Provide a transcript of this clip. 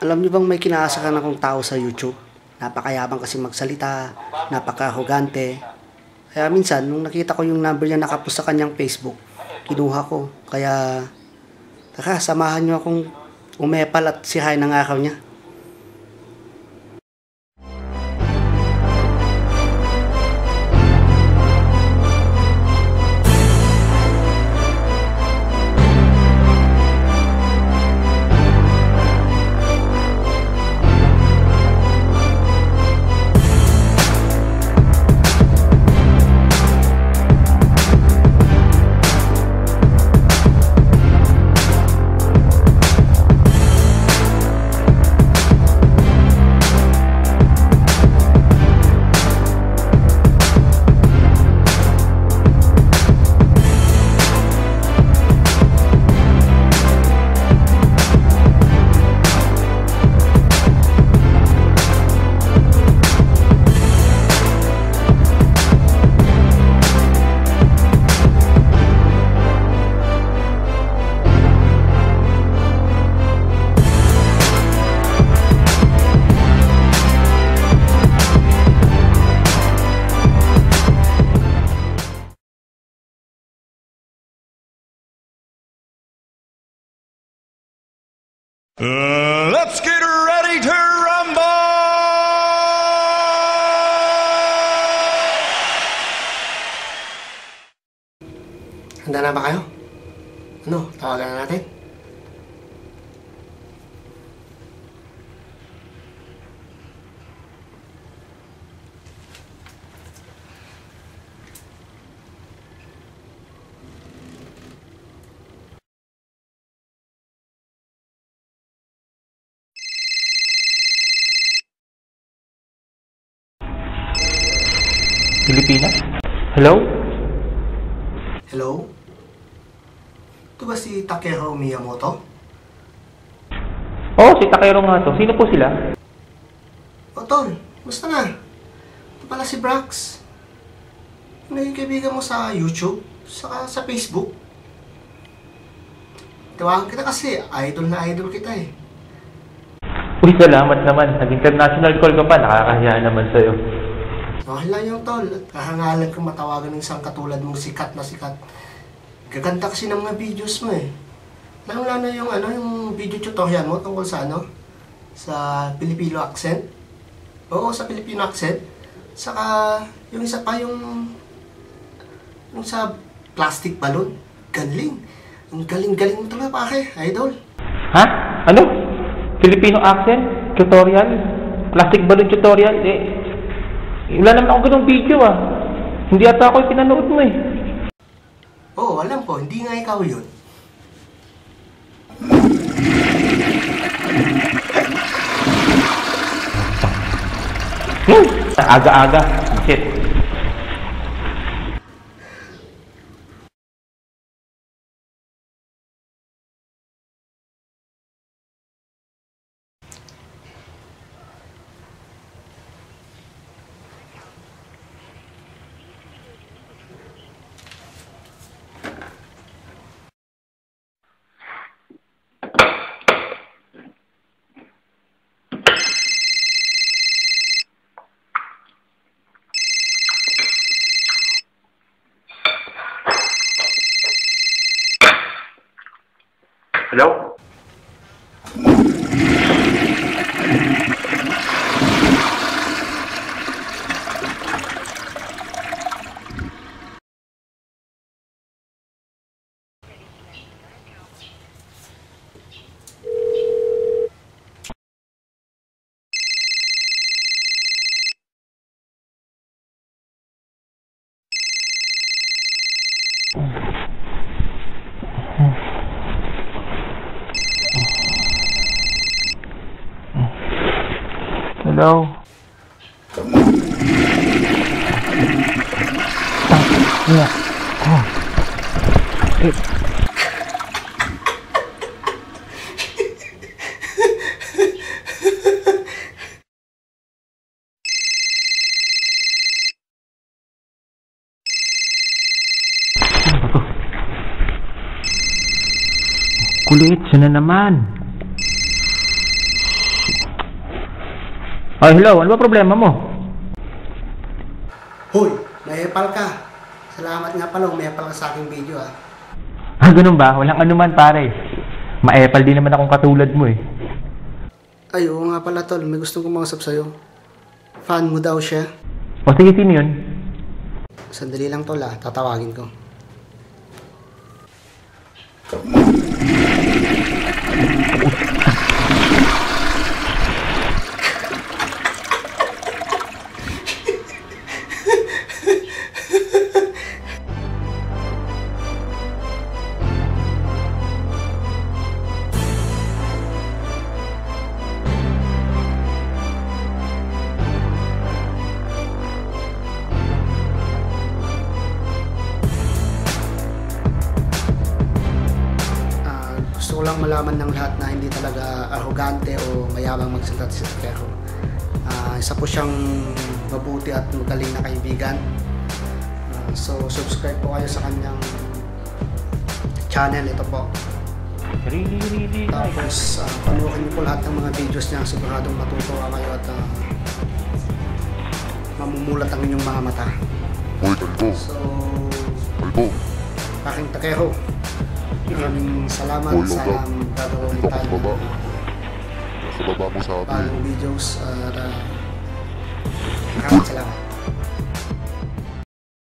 Alam niyo bang may kinaasakan akong tao sa YouTube? Napakayabang kasi magsalita, napaka-arrogante. Kaya minsan, nung nakita ko yung number niya nakapost sa kanyang Facebook, kinuha ko. Kaya, tara, samahan niyo akong umepal at sihain ng araw niya. Let's get ready to rumble! Handa na ba kayo? Ano, tawagan na natin? Pilipinas? Hello? Hello? Ito ba si Takeru Miyamoto? Oo, si Takeru nga to. Sino po sila? O Tol, musta na? Ito pala si Brax. Naging kaibigan mo sa YouTube, saka sa Facebook. Tawagan kita kasi, idol na idol kita eh. Uy, salamat naman. Nag-international call ka pa. Nakakahiya naman sa'yo. Okay lang yung Tol. Kahangalan kong matawagan ng isang katulad mong sikat na sikat. Gaganda kasi ng mga videos mo eh. Lalo-lalo yung yung video tutorial mo tungkol sa sa Filipino accent. Oo, sa Filipino accent. Saka yung isa pa yung sa plastic balloon. Galing. Ang galing-galing mo talaga pake, idol. Ha? Ano? Filipino accent? Tutorial? Plastic balloon tutorial? Wala naman ako ganung video ah. Hindi ata ako yung pinanood mo eh. Oo, alam ko. Hindi nga ikaw yun. Aga-aga. Shit. Hello? Hello? Kulit, siya na naman. Ay, hello, ano ba problema mo? Hoy, may epal ka. Salamat nga pala, may epal ka sa aking video ah. Ah, ganun ba? Walang anuman, pare. Ma-epal din naman akong katulad mo eh. Ay, oo nga pala tol, may gustong kumausap sa'yo. Fan mo daw siya. O sige, sino yun? Sandali lang tol ah, tatawagin ko. Gusto ko lang malaman ng lahat na hindi talaga arrogante o mayabang magsalita si Takeo. Isa po siyang mabuti at magaling na kaibigan. So subscribe po kayo sa kanyang channel. Ito po. Really? Tapos panoorin niyo po lahat ng mga videos niya. Siguradong matutuwa kayo at mamumulat ang inyong mga mata. So, aking Takeo. Maraming salamat. Sana gagawa ulit tayo Sa baba mo sa akin. bagong videos. Maraming salamat.